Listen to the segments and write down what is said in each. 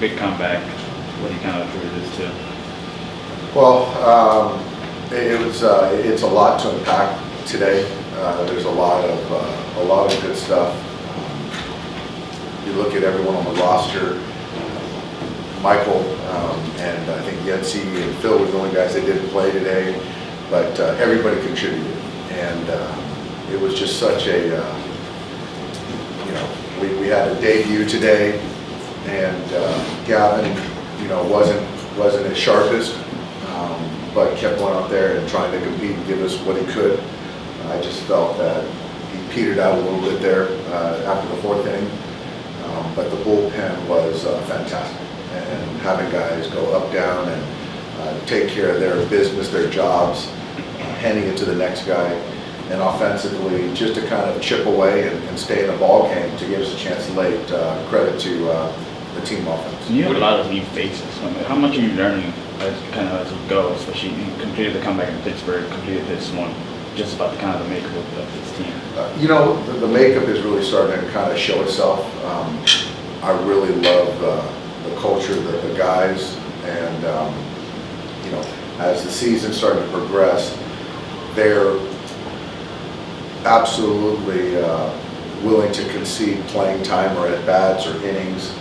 big comeback. What do you kind of attribute this to? Well, it's a lot to unpack today. There's a lot of good stuff. You look at everyone on the roster. Michael and I think Yancey and Phil were the only guys that didn't play today, but everybody contributed, and it was just such a we had a debut today, and Gavin wasn't his sharpest, but kept going out there and trying to compete and give us what he could. I just felt that he petered out a little bit there after the fourth inning, but the bullpen was fantastic. And having guys go up, down, and take care of their business, their jobs, handing it to the next guy, and offensively just to kind of chip away and stay in the ball game to give us a chance late. Credit to the team offense. You have a lot of new faces. How much are you learning as you go? Especially you completed the comeback in Pittsburgh, completed this one. Just about the kind of the makeup of this team. The makeup is really starting to kind of show itself. I really love the culture, the guys, and as the season started to progress, they're absolutely willing to concede playing time or at bats or innings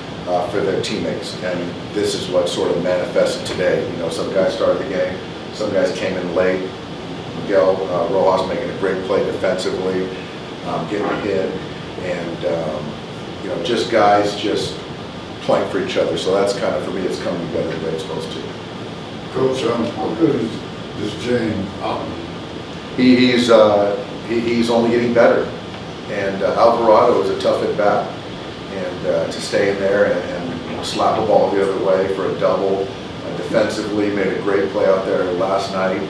for their teammates, and this is what sort of manifested today. Some guys started the game, some guys came in late. Miguel Rojas making a great play defensively, getting a hit, and just guys just playing for each other. So that's kind of, for me, it's coming together the way it's supposed to. Coach, how good is James Outman? He's only getting better, and Alvarado is a tough at bat, and to stay in there and slap a ball the other way for a double, defensively made a great play out there last night,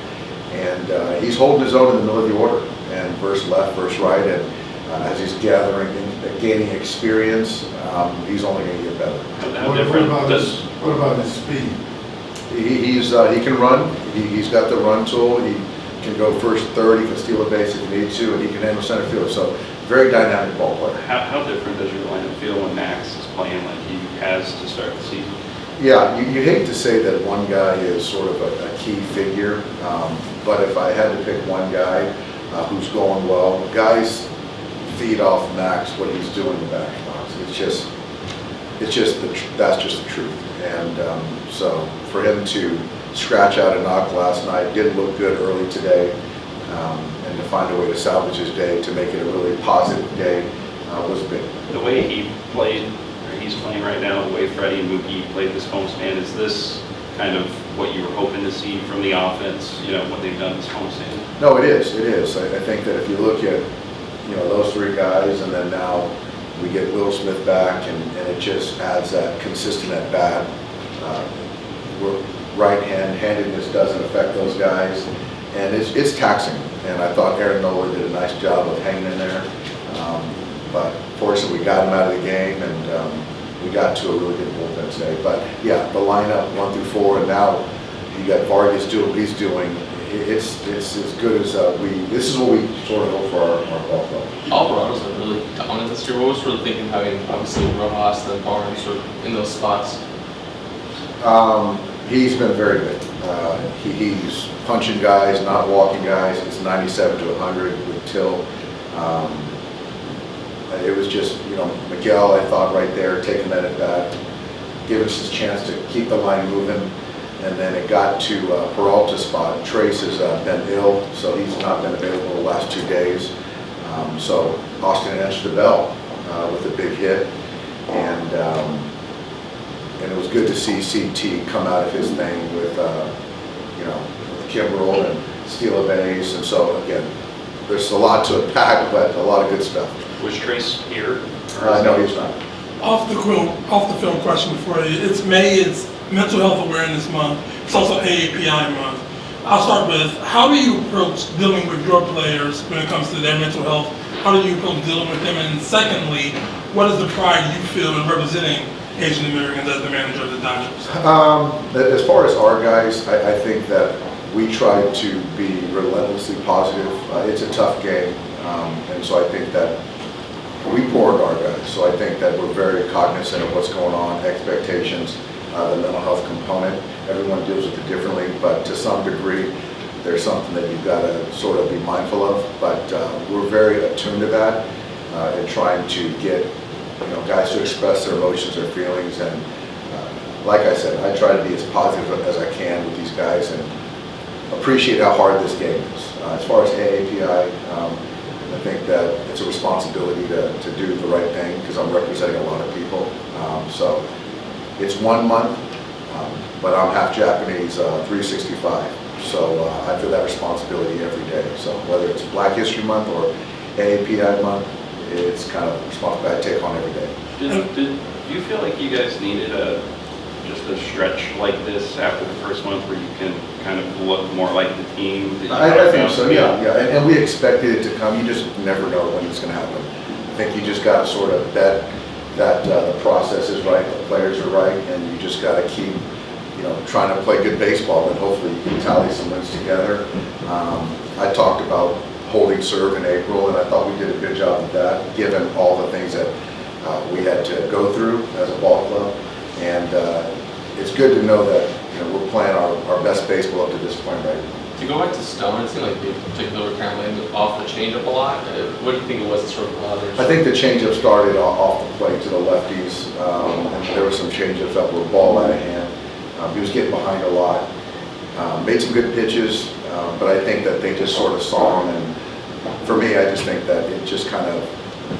and he's holding his own in the middle of the order, and versus left, versus right, and as he's gaining experience, he's only going to get better. What about his speed? He can run. He's got the run tool. He can go first, third. He can steal a base if he needs to, and he can handle center field. So very dynamic ball player. How different does your lineup feel when Max is playing like he has to start the season? Yeah, you hate to say that one guy is sort of a key figure, but if I had to pick one guy who's going well, guys feed off Max what he's doing in the batter's box. That's just the truth. And so for him to scratch out a knock last night, didn't look good early today, and to find a way to salvage his day to make it a really positive day was big. The way he played, or he's playing right now, the way Freddie and Mookie played this homestand, is this kind of what you were hoping to see from the offense, what they've done this homestand? No, it is. It is. I think that if you look at those three guys, and then now we get Will Smith back, and it just adds that consistent at bat. Handedness doesn't affect those guys, and it's taxing. And I thought Aaron Nola did a nice job of hanging in there, but fortunately we got him out of the game, and we got to a really good bullpen today. But yeah, the lineup 1 through 4, and now you got Vargas doing what he's doing. It's as good as this is what we sort of hope for our ball club. Alvarado's been really dominant this year. What was sort of thinking having obviously Rojas and Barnes sort of in those spots? He's been very good. He's punching guys, not walking guys. It's 97 to 100 with Till. It was just, Miguel, I thought right there, taking that at bat, giving us his chance to keep the line moving. And then it got to Peralta's spot. Trace has been ill, so he's not been available the last 2 days. So Austin answered the bell with a big hit. And it was good to see CT come out of his thing with, Kimbrel and steal a base. And so, again, there's a lot to unpack, but a lot of good stuff. Was Trace here? No, he's not. Off the film question for you. It's May, it's Mental Health Awareness Month. It's also AAPI Month. I'll start with, how do you approach dealing with your players when it comes to their mental health? How do you approach dealing with them? And secondly, what is the pride you feel in representing Asian Americans as the manager of the Dodgers? As far as our guys, I think that we try to be relentlessly positive. It's a tough game, and so I think that we pour into our guys. So I think that we're very cognizant of what's going on, expectations, the mental health component. Everyone deals with it differently, but to some degree, there's something that you've got to sort of be mindful of. But we're very attuned to that and trying to get guys to express their emotions, their feelings, and like I said, I try to be as positive as I can with these guys and appreciate how hard this game is. As far as AAPI, I think that it's a responsibility to do the right thing because I'm representing a lot of people. So it's 1 month, but I'm half Japanese, 365. So I feel that responsibility every day. So whether it's Black History Month or AAPI month, it's kind of a responsibility I take on every day. Do you feel like you guys needed just a stretch like this after the first month where you can kind of look more like the team? I think so, yeah. And we expected it to come. You just never know when it's going to happen. I think you just got to sort of bet that the process is right, the players are right, and you just got to keep trying to play good baseball, and hopefully you can tally some wins together. I talked about holding serve in April, and I thought we did a good job of that, given all the things that we had to go through as a ball club. And it's good to know that we're playing our best baseball up to this point right now. To go back to Stone, it seemed like in particular kind of landed off the changeup a lot. What do you think it was that sort of bothered you? I think the changeup started off the plate to the lefties, and there were some changeups that were ball out of hand. He was getting behind a lot. Made some good pitches, but I think that they just sort of saw him. And for me, I just think that it just kind of,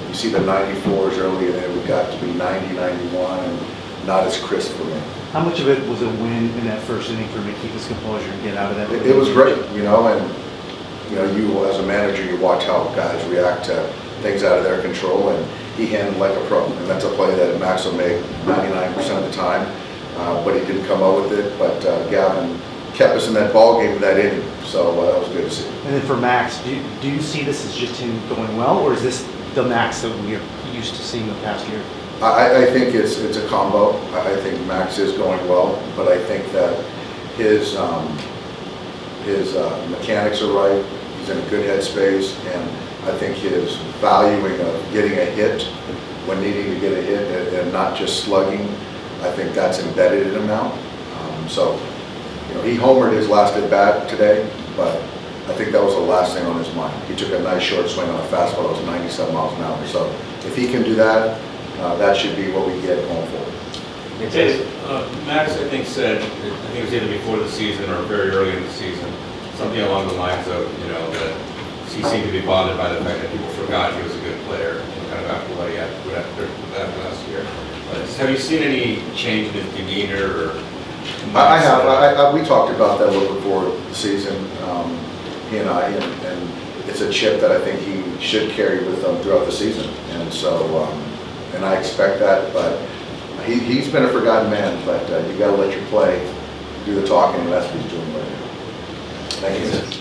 you see the 94s early, and then we got to be 90, 91, and not as crisp for me. How much of it was a win in that first inning for him to keep his composure and get out of that? It was great, and you as a manager, you watch how guys react to things out of their control, and he handled like a pro, and that's a play that Max will make 99% of the time, but he didn't come up with it. But Gavin kept us in that ball game, that inning, so that was good to see. And then for Max, do you see this as just him going well, or is this the Max that we're used to seeing the past year? I think it's a combo. I think Max is going well, but I think that his mechanics are right. He's in a good headspace, and I think his valuing of getting a hit when needing to get a hit and not just slugging, I think that's embedded in him now. So he homered his last at bat today, but I think that was the last thing on his mind. He took a nice short swing on a fastball that was 97 miles an hour. So if he can do that, that should be what we get going forward. Hey, Max, I think said, I think it was either before the season or very early in the season, something along the lines of, that he seemed to be bothered by the fact that people forgot he was a good player, kind of after what he had after last year. But have you seen any change in his demeanor? Or I have. We talked about that a little before the season, he and I, and it's a chip that I think he should carry with him throughout the season. And so, and I expect that, but he's been a forgotten man, but you got to let your play do the talking, and that's what he's doing right now. Thank you.